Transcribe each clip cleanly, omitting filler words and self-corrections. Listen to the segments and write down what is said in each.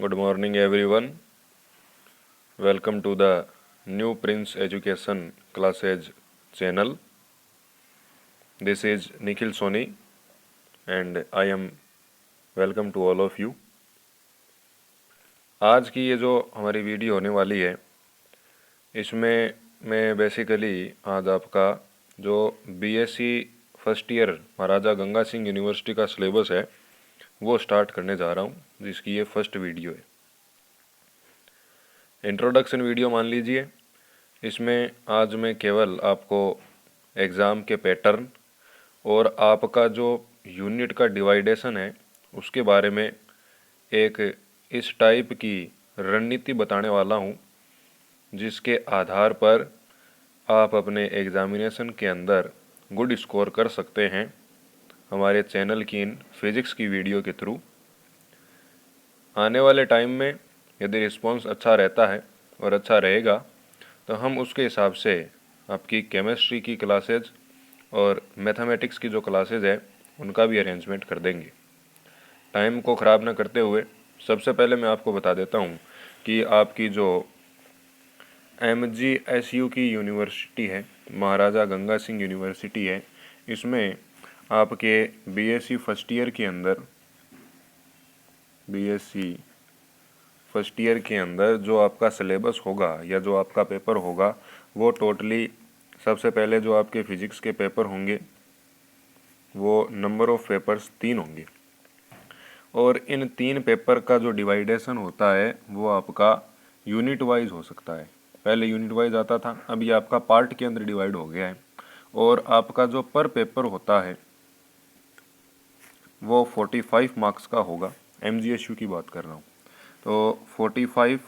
Good morning everyone. Welcome to the New Prince Education Classes channel. This is Nikhil Soni and I am welcome to all of you. आज की ये जो हमारी video होने वाली है इसमें मैं बेसिकली आज आपका जो बीएससी फर्स्ट ईयर महाराजा गंगा सिंह यूनिवर्सिटी का सिलेबस है वो स्टार्ट करने जा रहा हूँ, जिसकी ये फर्स्ट वीडियो है। इंट्रोडक्शन वीडियो मान लीजिए। इसमें आज मैं केवल आपको एग्ज़ाम के पैटर्न और आपका जो यूनिट का डिवाइडेशन है उसके बारे में एक इस टाइप की रणनीति बताने वाला हूँ, जिसके आधार पर आप अपने एग्ज़ामिनेशन के अंदर गुड स्कोर कर सकते हैं हमारे चैनल की इन फिज़िक्स की वीडियो के थ्रू। आने वाले टाइम में यदि रिस्पॉन्स अच्छा रहता है और अच्छा रहेगा तो हम उसके हिसाब से आपकी केमिस्ट्री की क्लासेज और मैथमेटिक्स की जो क्लासेज है उनका भी अरेंजमेंट कर देंगे। टाइम को ख़राब न करते हुए सबसे पहले मैं आपको बता देता हूँ कि आपकी जो MGSU की यूनिवर्सिटी है, महाराजा गंगा सिंह यूनिवर्सिटी है, इसमें आपके बीएससी फर्स्ट ईयर के अंदर जो आपका सिलेबस होगा या जो आपका पेपर होगा वो टोटली सबसे पहले जो आपके फिजिक्स के पेपर होंगे वो नंबर ऑफ पेपर्स 3 होंगे और इन 3 पेपर का जो डिवाइडेशन होता है वो आपका यूनिट वाइज हो सकता है। पहले यूनिट वाइज आता था, अब ये आपका पार्ट के अंदर डिवाइड हो गया है और आपका जो पर पेपर होता है वो 45 मार्क्स का होगा। MGSU की बात कर रहा हूँ तो 45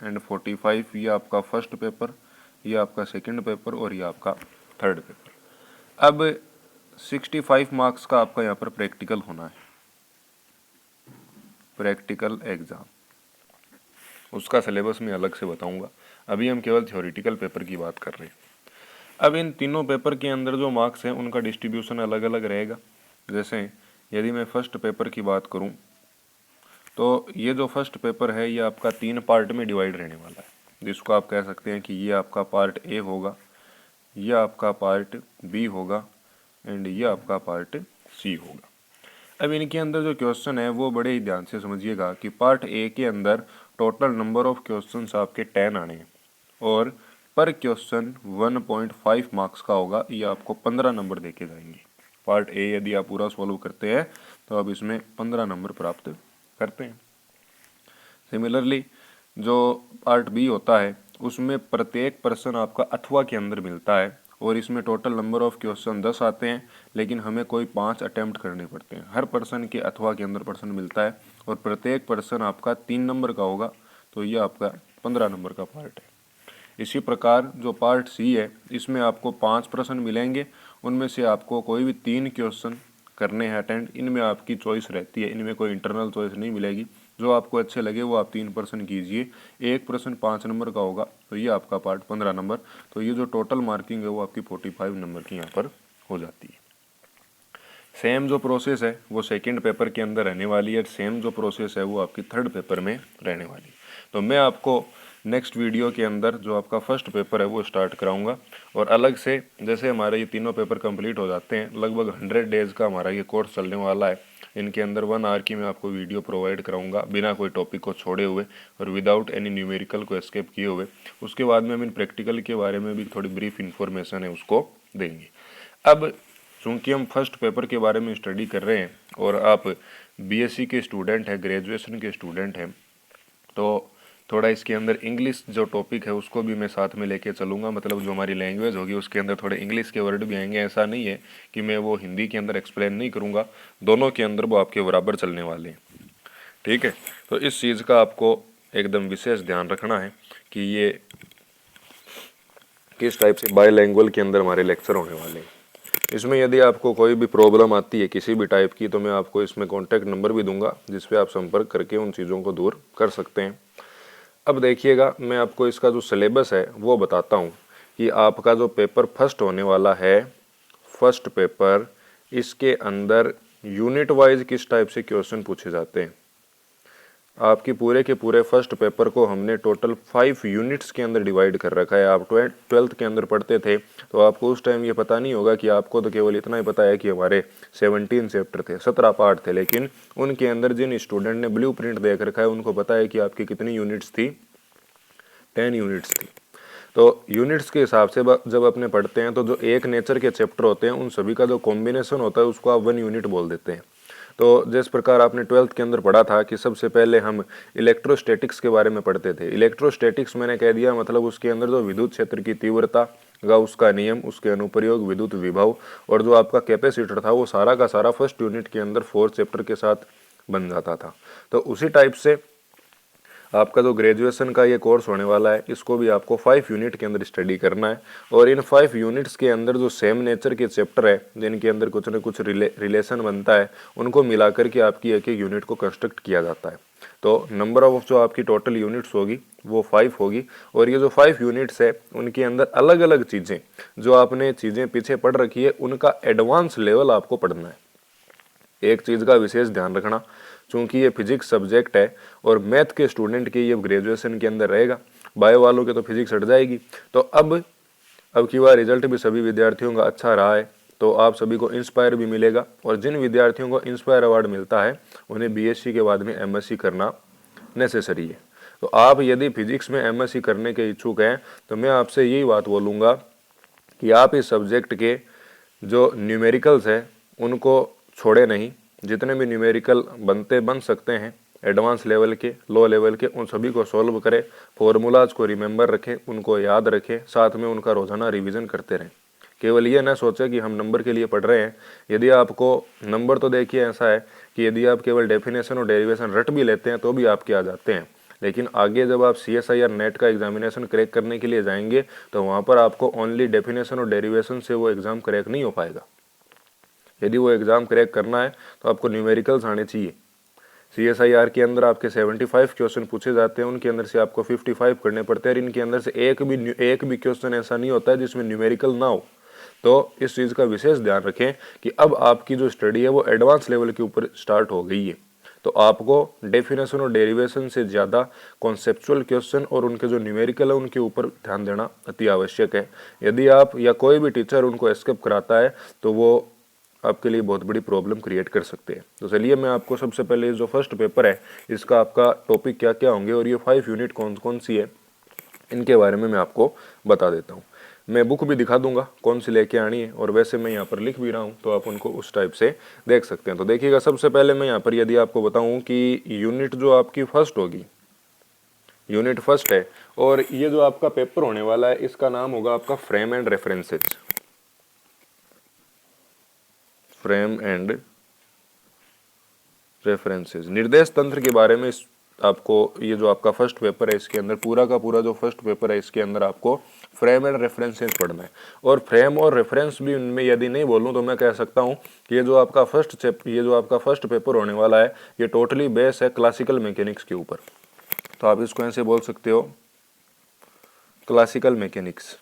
एंड 45 ये आपका फर्स्ट पेपर, ये आपका सेकंड पेपर और ये आपका थर्ड पेपर। अब 65 मार्क्स का आपका यहाँ पर प्रैक्टिकल होना है, प्रैक्टिकल एग्ज़ाम। उसका सिलेबस मैं अलग से बताऊंगा, अभी हम केवल थ्योरेटिकल पेपर की बात कर रहे हैं। अब इन तीनों पेपर के अंदर जो मार्क्स हैं उनका डिस्ट्रीब्यूशन अलग अलग रहेगा। जैसे यदि मैं फर्स्ट पेपर की बात करूं तो ये जो फर्स्ट पेपर है ये आपका 3 पार्ट में डिवाइड रहने वाला है, जिसको आप कह सकते हैं कि ये आपका पार्ट ए होगा, ये आपका पार्ट बी होगा एंड ये आपका पार्ट सी होगा। अब इनके अंदर जो क्वेश्चन है वो बड़े ही ध्यान से समझिएगा कि पार्ट ए के अंदर टोटल नंबर ऑफ क्वेश्चंस आपके 10 आने हैं और पर क्वेश्चन 1.5 मार्क्स का होगा, ये आपको 15 नंबर देके जाएंगे। पार्ट ए यदि आप पूरा सॉल्व करते हैं तो आप इसमें 15 नंबर प्राप्त करते हैं। सिमिलरली जो पार्ट बी होता है उसमें प्रत्येक प्रश्न आपका अथवा के अंदर मिलता है और इसमें टोटल नंबर ऑफ क्वेश्चन 10 आते हैं, लेकिन हमें कोई 5 अटेम्प्ट करने पड़ते हैं। हर पर्सन के अथवा के अंदर प्रश्न मिलता है और प्रत्येक प्रश्न आपका 3 नंबर का होगा, तो ये आपका 15 नंबर का पार्ट है। इसी प्रकार जो पार्ट सी है इसमें आपको 5 प्रश्न मिलेंगे, उनमें से आपको कोई भी 3 क्वेश्चन करने हैं अटेंड। इनमें आपकी चॉइस रहती है, इनमें कोई इंटरनल चॉइस नहीं मिलेगी। जो आपको अच्छे लगे वो आप 3 प्रश्न कीजिए। एक प्रश्न 5 नंबर का होगा तो ये आपका पार्ट 15 नंबर। तो ये जो टोटल मार्किंग है वो आपकी 45 नंबर की यहाँ पर हो जाती है। सेम जो प्रोसेस है वो सेकंड पेपर के अंदर रहने वाली है, सेम जो प्रोसेस है वो आपकी थर्ड पेपर में रहने वाली है। तो मैं आपको नेक्स्ट वीडियो के अंदर जो आपका फर्स्ट पेपर है वो स्टार्ट कराऊंगा और अलग से जैसे हमारे ये तीनों पेपर कंप्लीट हो जाते हैं, लगभग 100 डेज़ का हमारा ये कोर्स चलने वाला है। इनके अंदर 1 आवर की मैं आपको वीडियो प्रोवाइड कराऊंगा बिना कोई टॉपिक को छोड़े हुए और विदाउट एनी न्यूमेरिकल को एस्केप किए हुए। उसके बाद में हम इन प्रैक्टिकल के बारे में भी थोड़ी ब्रीफ इन्फॉर्मेशन है उसको देंगे। अब चूँकि हम फर्स्ट पेपर के बारे में स्टडी कर रहे हैं और आप बीएससी के स्टूडेंट हैं, ग्रेजुएशन के स्टूडेंट हैं, तो थोड़ा इसके अंदर इंग्लिश जो टॉपिक है उसको भी मैं साथ में लेके चलूँगा। मतलब जो हमारी लैंग्वेज होगी उसके अंदर थोड़े इंग्लिश के वर्ड भी आएंगे। ऐसा नहीं है कि मैं वो हिंदी के अंदर एक्सप्लेन नहीं करूँगा, दोनों के अंदर वो आपके बराबर चलने वाले हैं। ठीक है, तो इस चीज़ का आपको एकदम विशेष ध्यान रखना है कि ये किस टाइप से बायलैंग्वेज के अंदर हमारे लेक्चर होने वाले हैं। इसमें यदि आपको कोई भी प्रॉब्लम आती है किसी भी टाइप की तो मैं आपको इसमें कॉन्टैक्ट नंबर भी दूंगा, जिस पे आप संपर्क करके उन चीज़ों को दूर कर सकते हैं। अब देखिएगा, मैं आपको इसका जो सिलेबस है वो बताता हूँ कि आपका जो पेपर फर्स्ट होने वाला है, फर्स्ट पेपर, इसके अंदर यूनिट वाइज किस टाइप से क्वेश्चन पूछे जाते हैं। आपकी पूरे के पूरे फर्स्ट पेपर को हमने टोटल 5 यूनिट्स के अंदर डिवाइड कर रखा है। आप 12th के अंदर पढ़ते थे तो आपको उस टाइम ये पता नहीं होगा कि आपको तो केवल इतना ही पता है कि हमारे 17 चैप्टर थे, 17 पार्ट थे, लेकिन उनके अंदर जिन स्टूडेंट ने ब्लूप्रिंट देख रखा है उनको पता है कि आपकी कितनी यूनिट्स थी, 10 यूनिट्स थी। तो यूनिट्स के हिसाब से जब अपने पढ़ते हैं तो जो एक नेचर के चैप्टर होते हैं उन सभी का जो कॉम्बिनेशन होता है उसको आप 1 यूनिट बोल देते हैं। तो जिस प्रकार आपने 12th के अंदर पढ़ा था कि सबसे पहले हम इलेक्ट्रोस्टैटिक्स के बारे में पढ़ते थे। इलेक्ट्रोस्टैटिक्स मैंने कह दिया मतलब उसके अंदर जो विद्युत क्षेत्र की तीव्रता का उसका नियम, उसके अनुप्रयोग, विद्युत विभव और जो आपका कैपेसिटर था वो सारा का सारा फर्स्ट यूनिट के अंदर 4 चैप्टर के साथ बन जाता था। तो उसी टाइप से आपका जो ग्रेजुएशन का ये कोर्स होने वाला है इसको भी आपको 5 यूनिट के अंदर स्टडी करना है और इन 5 यूनिट्स के अंदर जो सेम नेचर के चैप्टर है जिनके अंदर कुछ न कुछ रिलेशन बनता है उनको मिलाकर के आपकी एक एक यूनिट को कंस्ट्रक्ट किया जाता है। तो नंबर ऑफ जो आपकी टोटल यूनिट्स होगी वो 5 होगी और ये जो 5 यूनिट्स है उनके अंदर अलग अलग चीज़ें जो आपने चीज़ें पीछे पढ़ रखी है उनका एडवांस लेवल आपको पढ़ना है। एक चीज़ का विशेष ध्यान रखना, चूंकि ये फिजिक्स सब्जेक्ट है और मैथ के स्टूडेंट के ये ग्रेजुएशन के अंदर रहेगा, बायो वालों के तो फिजिक्स हट जाएगी। तो अब की बार रिजल्ट भी सभी विद्यार्थियों का अच्छा रहा है तो आप सभी को इंस्पायर भी मिलेगा और जिन विद्यार्थियों को इंस्पायर अवार्ड मिलता है उन्हें बीएससी के बाद में एमएससी करना नेसेसरी है। तो आप यदि फिजिक्स में एमएससी करने के इच्छुक हैं तो मैं आपसे यही बात बोलूँगा कि आप इस सब्जेक्ट के जो न्यूमेरिकल्स हैं उनको छोड़े नहीं, जितने भी न्यूमेरिकल बन सकते हैं एडवांस लेवल के, लो लेवल के, उन सभी को सॉल्व करें, फॉर्मूलाज को रिमेंबर रखें, उनको याद रखें, साथ में उनका रोजाना रिवीजन करते रहें। केवल ये ना सोचें कि हम नंबर के लिए पढ़ रहे हैं। यदि आपको नंबर तो देखिए ऐसा है कि यदि आप केवल डेफिनेशन और डेरिवेशन रट भी लेते हैं तो भी आपके आ जाते हैं, लेकिन आगे जब आप CSIR नेट का एग्जामिनेशन क्रैक करने के लिए जाएंगे तो वहाँ पर आपको ओनली डेफिनेशन और डेरिवेशन से वो एग्ज़ाम क्रैक नहीं हो पाएगा। यदि वो एग्ज़ाम क्रैक करना है तो आपको न्यूमेरिकल्स आने चाहिए। CSIR के अंदर आपके 75 क्वेश्चन पूछे जाते हैं, उनके अंदर से आपको 55 करने पड़ते हैं और इनके अंदर से एक भी क्वेश्चन ऐसा नहीं होता है जिसमें न्यूमेरिकल ना हो। तो इस चीज़ का विशेष ध्यान रखें कि अब आपकी जो स्टडी है वो एडवांस लेवल के ऊपर स्टार्ट हो गई है, तो आपको डेफिनेशन और डेरिवेशन से ज़्यादा कॉन्सेप्चुअल क्वेश्चन और उनके जो न्यूमेरिकल है उनके ऊपर ध्यान देना अति आवश्यक है। यदि आप या कोई भी टीचर उनको एस्केप कराता है तो वो आपके लिए बहुत बड़ी प्रॉब्लम क्रिएट कर सकते हैं। तो चलिए मैं आपको सबसे पहले जो फर्स्ट पेपर है इसका आपका टॉपिक क्या क्या होंगे और ये 5 यूनिट कौन कौन सी है इनके बारे में मैं आपको बता देता हूँ। मैं बुक भी दिखा दूंगा कौन सी लेके आनी है और वैसे मैं यहाँ पर लिख भी रहा हूँ तो आप उनको उस टाइप से देख सकते हैं। तो देखिएगा, सबसे पहले मैं यहाँ पर यदि आपको बताऊँ कि यूनिट जो आपकी फर्स्ट होगी, यूनिट फर्स्ट है और ये जो आपका पेपर होने वाला है इसका नाम होगा आपका frame and references. Frame and references, निर्देश तंत्र के बारे में आपको ये जो आपका फर्स्ट पेपर है इसके अंदर पूरा का पूरा जो फर्स्ट पेपर है इसके अंदर आपको फ्रेम एंड रेफरेंसेस पढ़ना है। और फ्रेम और रेफरेंस भी उनमें यदि नहीं बोलूँ तो मैं कह सकता हूँ कि ये जो आपका फर्स्ट पेपर होने वाला है ये टोटली बेस है क्लासिकल मैकेनिक्स के ऊपर। तो आप इसको ऐसे बोल सकते हो, क्लासिकल मैकेनिक्स।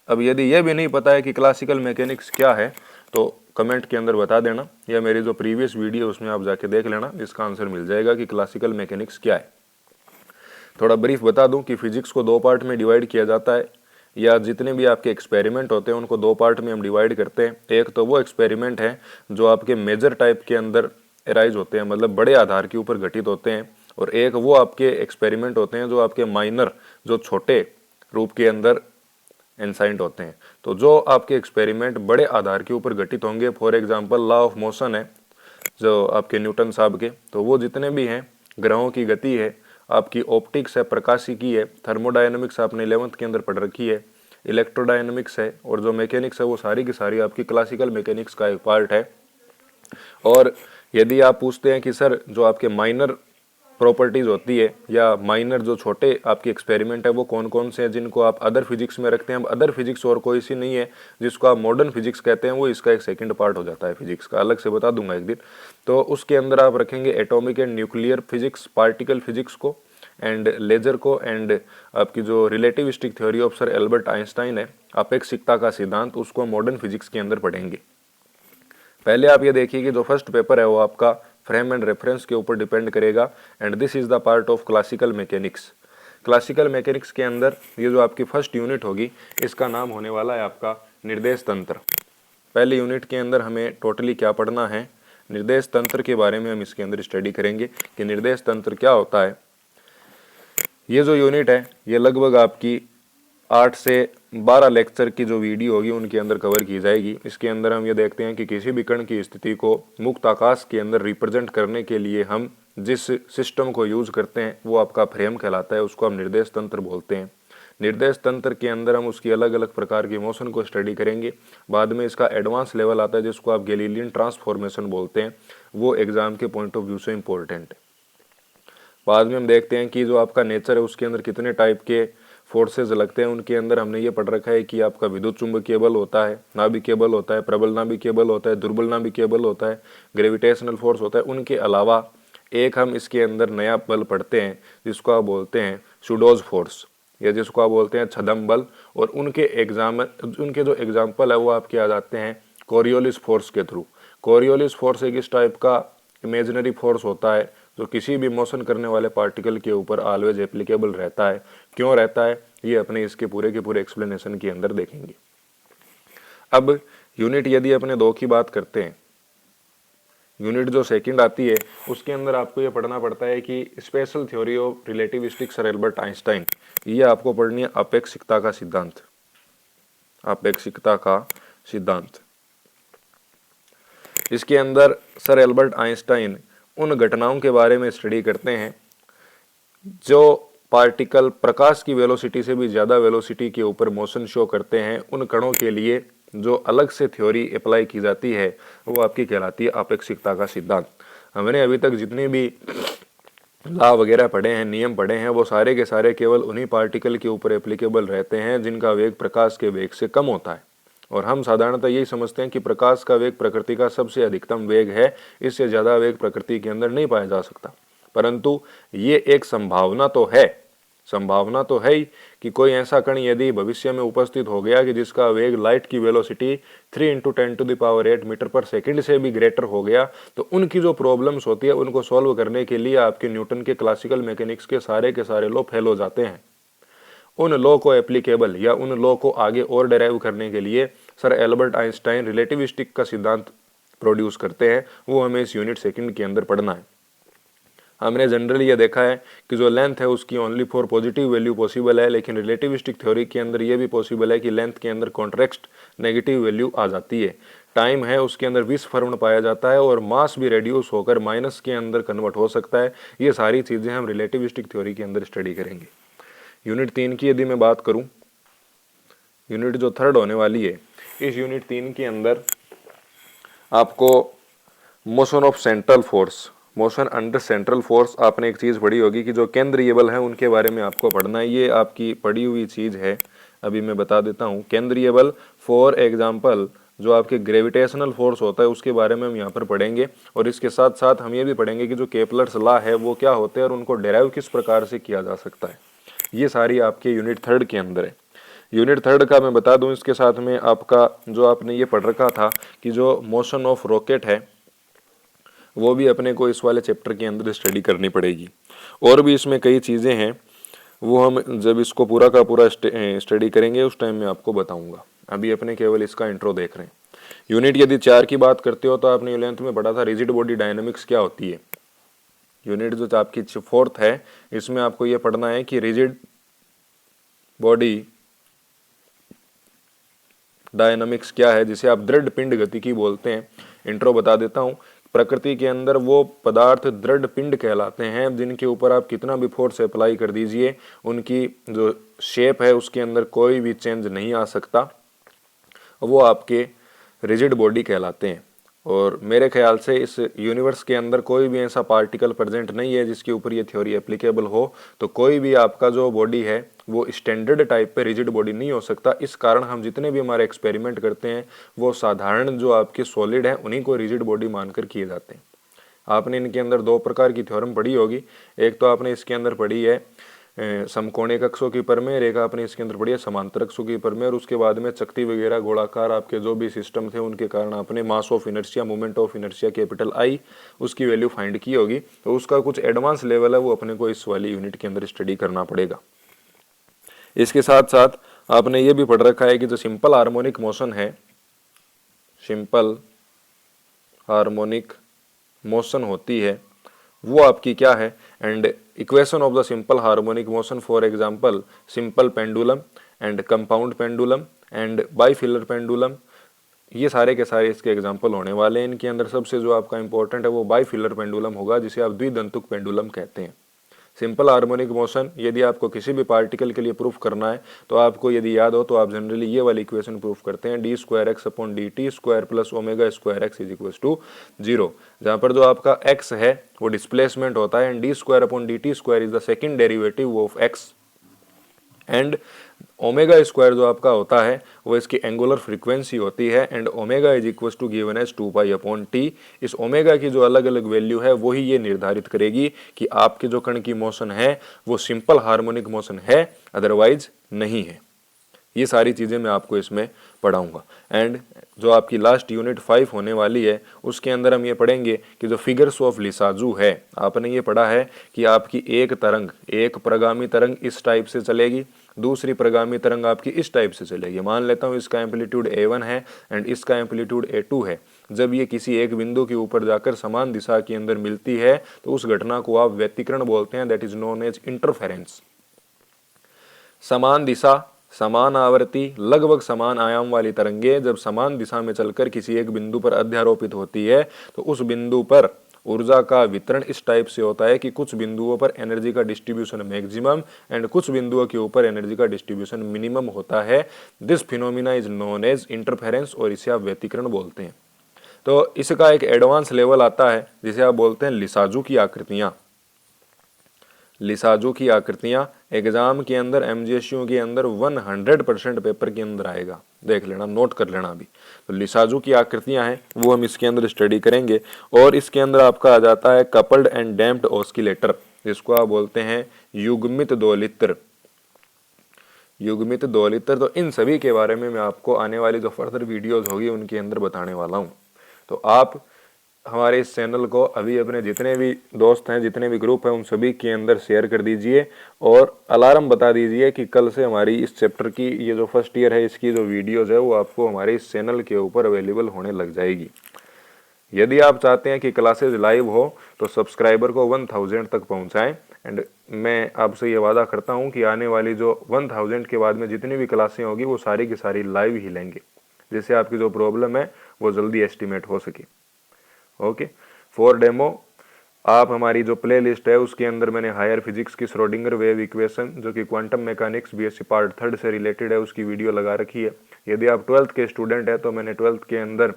अब यदि ये भी नहीं पता है कि क्लासिकल मैकेनिक्स क्या है तो कमेंट के अंदर बता देना, या मेरी जो प्रीवियस वीडियो उसमें आप जाके देख लेना, इसका आंसर मिल जाएगा कि क्लासिकल मैकेनिक्स क्या है। थोड़ा ब्रीफ बता दूं कि फिजिक्स को 2 पार्ट में डिवाइड किया जाता है, या जितने भी आपके एक्सपेरिमेंट होते हैं उनको 2 पार्ट में हम डिवाइड करते हैं। एक तो वो एक्सपेरिमेंट है जो आपके मेजर टाइप के अंदर एराइज होते हैं, मतलब बड़े आधार के ऊपर घटित होते हैं, और एक वो आपके एक्सपेरिमेंट होते हैं जो आपके माइनर, जो छोटे रूप के अंदर एनसाइंट होते हैं। तो जो आपके एक्सपेरिमेंट बड़े आधार के ऊपर घटित होंगे, for example law of motion है जो आपके न्यूटन साहब के, तो वो जितने भी हैं, ग्रहों की गति है, आपकी ऑप्टिक्स है, प्रकाशिकी है, थर्मोडायनेमिक्स आपने 11th के अंदर पढ़ रखी है, इलेक्ट्रोडायनेमिक्स है, और जो मैकेनिक्स है वो सारी की सारी आपकी क्लासिकल मैकेनिक्स का एक पार्ट है। और यदि आप पूछते हैं कि सर जो आपके माइनर प्रॉपर्टीज होती है या माइनर जो छोटे आपके एक्सपेरिमेंट है वो कौन कौन से हैं जिनको आप अदर फिजिक्स में रखते हैं, अब अदर फिजिक्स और कोई सी नहीं है जिसको आप मॉडर्न फिजिक्स कहते हैं, वो इसका एक सेकंड पार्ट हो जाता है फिजिक्स का, अलग से बता दूंगा एक दिन। तो उसके अंदर आप रखेंगे atomic and nuclear physics, particle physics को, एंड लेजर को, एंड आपकी जो relativistic theory of sir Albert Einstein है, अपेक्षिकता का सिद्धांत, उसको मॉडर्न फिजिक्स के अंदर पढ़ेंगे। पहले आप ये देखिए कि जो फर्स्ट पेपर है वो आपका फ्रेम एंड रेफरेंस के ऊपर डिपेंड करेगा। And this is the part of classical mechanics. Classical mechanics के अंदर ये जो आपकी फर्स्ट यूनिट होगी इसका नाम होने वाला है आपका निर्देश तंत्र। पहले यूनिट के अंदर हमें टोटली क्या पढ़ना है, निर्देश तंत्र के बारे में हम इसके अंदर स्टडी करेंगे कि निर्देश तंत्र क्या होता है। ये जो यूनिट है ये लगभग आपकी 8 से 12 लेक्चर की जो वीडियो होगी उनके अंदर कवर की जाएगी। इसके अंदर हम ये देखते हैं कि किसी भी कण की स्थिति को मुक्त आकाश के अंदर रिप्रेजेंट करने के लिए हम जिस सिस्टम को यूज करते हैं वो आपका फ्रेम कहलाता है, उसको हम निर्देश तंत्र बोलते हैं। निर्देश तंत्र के अंदर हम उसकी अलग अलग प्रकार की मोशन को स्टडी करेंगे। बाद में इसका एडवांस लेवल आता है जिसको आप गैलीलियन ट्रांसफॉर्मेशन बोलते हैं, वो एग्जाम के पॉइंट ऑफ व्यू से इंपॉर्टेंट है। बाद में हम देखते हैं कि जो आपका नेचर है उसके अंदर कितने टाइप के फोर्सेज लगते हैं। उनके अंदर हमने ये पढ़ रखा है कि आपका विद्युत चुंबकीय बल होता है, नाभिकीय बल होता है, प्रबल नाभिकीय बल होता है, दुर्बल नाभिकीय बल होता है, ग्रेविटेशनल फोर्स होता है। उनके अलावा एक हम इसके अंदर नया बल पढ़ते हैं जिसको आप बोलते हैं सुडोज फोर्स या जिसको आप बोलते हैं छद्म बल। और उनके जो एग्जाम्पल है वो आपके आ जाते हैं कोरियोलिस फोर्स के थ्रू। कोरियोलिस फोर्स एक इस टाइप का इमेजिनरी फोर्स होता है जो किसी भी मोशन करने वाले पार्टिकल के ऊपर ऑलवेज एप्लीकेबल रहता है। क्यों रहता है ये अपने इसके पूरे के पूरे एक्सप्लेनेशन के अंदर देखेंगे। अब यूनिट यदि अपने 2 की बात करते हैं, यूनिट जो सेकंड आती है उसके अंदर आपको ये पढ़ना पड़ता है कि special theory of relativistic sir Albert Einstein, ये आपको पढ़नी है अपेक्षिकता का सिद्धांत। अपेक्षिकता का सिद्धांत, इसके अंदर सर एल्बर्ट आइंस्टाइन उन घटनाओं के बारे में स्टडी करते हैं जो पार्टिकल प्रकाश की वेलोसिटी से भी ज़्यादा वेलोसिटी के ऊपर मोशन शो करते हैं। उन कणों के लिए जो अलग से थ्योरी अप्लाई की जाती है वो आपकी कहलाती है अपेक्षिकता का सिद्धांत। हमने अभी तक जितने भी लॉ वगैरह पढ़े हैं, नियम पढ़े हैं, वो सारे के सारे केवल उन्हीं पार्टिकल के ऊपर एप्लीकेबल रहते हैं जिनका वेग प्रकाश के वेग से कम होता है। और हम साधारणतः यही समझते हैं कि प्रकाश का वेग प्रकृति का सबसे अधिकतम वेग है, इससे ज़्यादा वेग प्रकृति के अंदर नहीं पाया जा सकता। परंतु ये एक संभावना तो है ही कि कोई ऐसा कण यदि भविष्य में उपस्थित हो गया कि जिसका वेग लाइट की वेलोसिटी 3 × 10⁸ मीटर पर सेकंड से भी ग्रेटर हो गया, तो उनकी जो प्रॉब्लम्स होती है उनको सॉल्व करने के लिए आपके न्यूटन के क्लासिकल मैकेनिक्स के सारे लॉ फेल हो जाते हैं। उन लॉ को एप्लीकेबल या उन लॉ को आगे और डेराइव करने के लिए सर एल्बर्ट आइंस्टाइन रिलेटिविस्टिक का सिद्धांत प्रोड्यूस करते हैं, वो हमें इस यूनिट सेकंड के अंदर पढ़ना है। हमने जनरली ये देखा है कि जो लेंथ है उसकी only for positive value possible है, लेकिन रिलेटिविस्टिक थ्योरी के अंदर ये भी पॉसिबल है कि लेंथ के अंदर कॉन्ट्रैक्ट नेगेटिव वैल्यू आ जाती है। टाइम है उसके अंदर विस्फरण पाया जाता है और मास भी रेड्यूस होकर माइनस के अंदर कन्वर्ट हो सकता है। ये सारी चीज़ें हम रिलेटिविस्टिक थ्योरी के अंदर स्टडी करेंगे। यूनिट 3 की यदि मैं बात करूँ, यूनिट जो थर्ड होने वाली है, इस यूनिट 3 के अंदर आपको motion of central force, motion under central force, आपने एक चीज़ पढ़ी होगी कि जो केंद्रीय बल है उनके बारे में आपको पढ़ना है। ये आपकी पढ़ी हुई चीज़ है, अभी मैं बता देता हूँ। केंद्रीय बल फॉर एग्जाम्पल जो आपके ग्रेविटेशनल फोर्स होता है उसके बारे में हम यहाँ पर पढ़ेंगे। और इसके साथ साथ हम ये भी पढ़ेंगे कि जो केपलर्स लॉ है वो क्या होते हैं और उनको डेराइव किस प्रकार से किया जा सकता है। ये सारी आपके यूनिट थर्ड के अंदर है। यूनिट थर्ड का मैं बता दूं, इसके साथ में आपका जो आपने ये पढ़ रखा था कि जो मोशन ऑफ रॉकेट है वो भी अपने को इस वाले चैप्टर के अंदर स्टडी करनी पड़ेगी। और भी इसमें कई चीज़ें हैं, वो हम जब इसको पूरा का पूरा स्टडी करेंगे उस टाइम में आपको बताऊंगा। अभी अपने केवल इसका इंट्रो देख रहे हैं। यूनिट यदि 4 की बात करते हो तो आपने 11th में पढ़ा था रिजिड बॉडी डायनामिक्स क्या होती है। यूनिट जो आपकी 4th है इसमें आपको ये पढ़ना है कि रिजिड बॉडी डायनामिक्स क्या है, जिसे आप दृढ़ पिंड गतिकी बोलते हैं। इंट्रो बता देता हूँ। प्रकृति के अंदर वो पदार्थ दृढ़ पिंड कहलाते हैं जिनके ऊपर आप कितना भी फोर्स अप्लाई कर दीजिए उनकी जो शेप है उसके अंदर कोई भी चेंज नहीं आ सकता, वो आपके रिजिड बॉडी कहलाते हैं। और मेरे ख्याल से इस यूनिवर्स के अंदर कोई भी ऐसा पार्टिकल प्रेजेंट नहीं है जिसके ऊपर ये थ्योरी एप्लीकेबल हो। तो कोई भी आपका जो बॉडी है वो स्टैंडर्ड टाइप पे रिजिड बॉडी नहीं हो सकता। इस कारण हम जितने भी हमारे एक्सपेरिमेंट करते हैं वो साधारण जो आपके सॉलिड हैं उन्हीं को रिजिड बॉडी मानकर किए जाते हैं। आपने इनके अंदर 2 प्रकार की थ्योरम पढ़ी होगी। एक तो आपने इसके अंदर पढ़ी है समकोणिक अक्षों की प्रमेय रेखा अपनी इसके अंदर पड़ी है समांतर अक्षों की प्रमेय, और उसके बाद में चकती वगैरह गोलाकार आपके जो भी सिस्टम थे उनके कारण आपने mass of inertia, moment of inertia capital I उसकी वैल्यू फाइंड की होगी। तो उसका कुछ एडवांस लेवल है वो अपने को इस वाली यूनिट के अंदर स्टडी करना पड़ेगा। इसके साथ साथ आपने ये भी पढ़ रखा है कि जो सिंपल हार्मोनिक मोशन है, सिंपल हार्मोनिक मोशन होती है वो आपकी क्या है, and equation of the simple harmonic motion for example simple pendulum and compound pendulum and bifilar pendulum, ये सारे के सारे इसके एग्जांपल होने वाले हैं। इनके अंदर सबसे जो आपका इंपॉर्टेंट है वो बाइफिलर पेंडुलम होगा, जिसे आप द्विदंतुक पेंडुलम कहते हैं। सिंपल हार्मोनिक मोशन यदि आपको किसी भी पार्टिकल के लिए प्रूफ करना है तो आपको यदि याद हो तो आप जनरली ये वाली इक्वेशन प्रूफ करते हैं, d square x upon d t square plus omega square x is equal to 0, जहाँ पर जो आपका एक्स है वो डिस्प्लेसमेंट होता है, and D square upon d t square is the second derivative of x, and omega square जो आपका होता है वो इसकी एंगुलर फ्रीक्वेंसी होती है, and omega is equal to given as 2 pi upon t. इस ओमेगा की जो अलग अलग वैल्यू है वही ये निर्धारित करेगी कि आपके जो कण की मोशन है वो सिंपल हार्मोनिक मोशन है अदरवाइज नहीं है। ये सारी चीज़ें मैं आपको इसमें पढ़ाऊंगा। एंड जो आपकी लास्ट यूनिट 5 होने वाली है उसके अंदर हम ये पढ़ेंगे कि जो फिगर्स ऑफ लिसाजू है, आपने ये पढ़ा है कि आपकी एक तरंग, एक प्रगामी तरंग इस टाइप से चलेगी, दूसरी प्रगामी तरंग आपकी इस टाइप से चलेगी। मान लेता हूँ इसका एम्पलीट्यूड A1 है एंड इसका एम्पलीट्यूड A2 है। जब ये किसी एक बिंदु के ऊपर जाकर समान दिशा के अंदर मिलती है तो उस घटना को आप व्यतिकरण बोलते हैं, that is known as interference. समान दिशा, समान आवृत्ति, लगभग समान आयाम वाली तरंगे जब समान दिशा में चलकर किसी एक बिंदु पर अध्यारोपित होती है तो उस बिंदु पर ऊर्जा का वितरण इस टाइप से होता है कि कुछ बिंदुओं पर एनर्जी का डिस्ट्रीब्यूशन मैक्सिमम एंड कुछ बिंदुओं के ऊपर एनर्जी का डिस्ट्रीब्यूशन मिनिमम होता है। This phenomena is known as interference, और इसे आप व्यतिकरण बोलते हैं। तो इसका एक एडवांस लेवल आता है जिसे आप बोलते हैं लिसाजू की आकृतियां। लिसाजू की आकृतियां एग्जाम के अंदर, एमजीएसयू के अंदर 100% पेपर के अंदर आएगा, देख लेना, नोट कर लेना अभी। तो लिसाजू की आकृतियां हैं वो हम इसके अंदर स्टडी करेंगे। और इसके अंदर आपका आ जाता है कपल्ड एंड डैम्प्ड ऑस्किलेटर, जिसको आप बोलते हैं युग्मित दोलित्र। युग्मित दोलित्र, तो इन सभी के बारे में मैं आपको आने वाली जो फर्दर वीडियोज होगी उनके अंदर बताने वाला हूँ। तो आप हमारे इस चैनल को अभी अपने जितने भी दोस्त हैं, जितने भी ग्रुप हैं, उन सभी के अंदर शेयर कर दीजिए और अलार्म बता दीजिए कि कल से हमारी इस चैप्टर की ये जो फर्स्ट ईयर है इसकी जो वीडियोज़ है वो आपको हमारे इस चैनल के ऊपर अवेलेबल होने लग जाएगी। यदि आप चाहते हैं कि क्लासेज लाइव हो तो सब्सक्राइबर को 1000 तक पहुँचाएँ, एंड मैं आपसे ये वादा करता हूँ कि आने वाली जो 1000 के बाद में जितनी भी क्लासें होगी वो सारी की सारी लाइव ही लेंगे, जिससे आपकी जो प्रॉब्लम है वो जल्दी एस्टिमेट हो सके। ओके, फॉर डेमो आप हमारी जो प्ले लिस्ट है उसके अंदर मैंने हायर फिजिक्स की श्रोडिंगर वेव इक्वेशन जो कि क्वांटम मैकेनिक्स बीएससी पार्ट 3 से रिलेटेड है उसकी वीडियो लगा रखी है। यदि आप 12th के स्टूडेंट है तो मैंने 12th के अंदर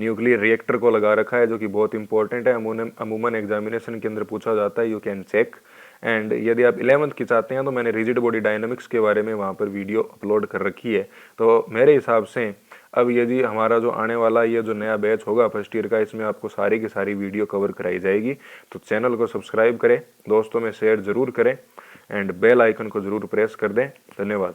न्यूक्लियर रिएक्टर को लगा रखा है जो कि बहुत इंपॉर्टेंट है, अमूमन एग्जामिनेशन के अंदर पूछा जाता है, यू कैन चेक। एंड यदि आप 11th की चाहते हैं तो मैंने रिजिड बॉडी डायनामिक्स के बारे में वहाँ पर वीडियो अपलोड कर रखी है। तो मेरे हिसाब से अब यदि हमारा जो आने वाला ये जो नया बैच होगा फर्स्ट ईयर का, इसमें आपको सारी की सारी वीडियो कवर कराई जाएगी। तो चैनल को सब्सक्राइब करें, दोस्तों में शेयर ज़रूर करें एंड बेल आइकन को ज़रूर प्रेस कर दें। धन्यवाद।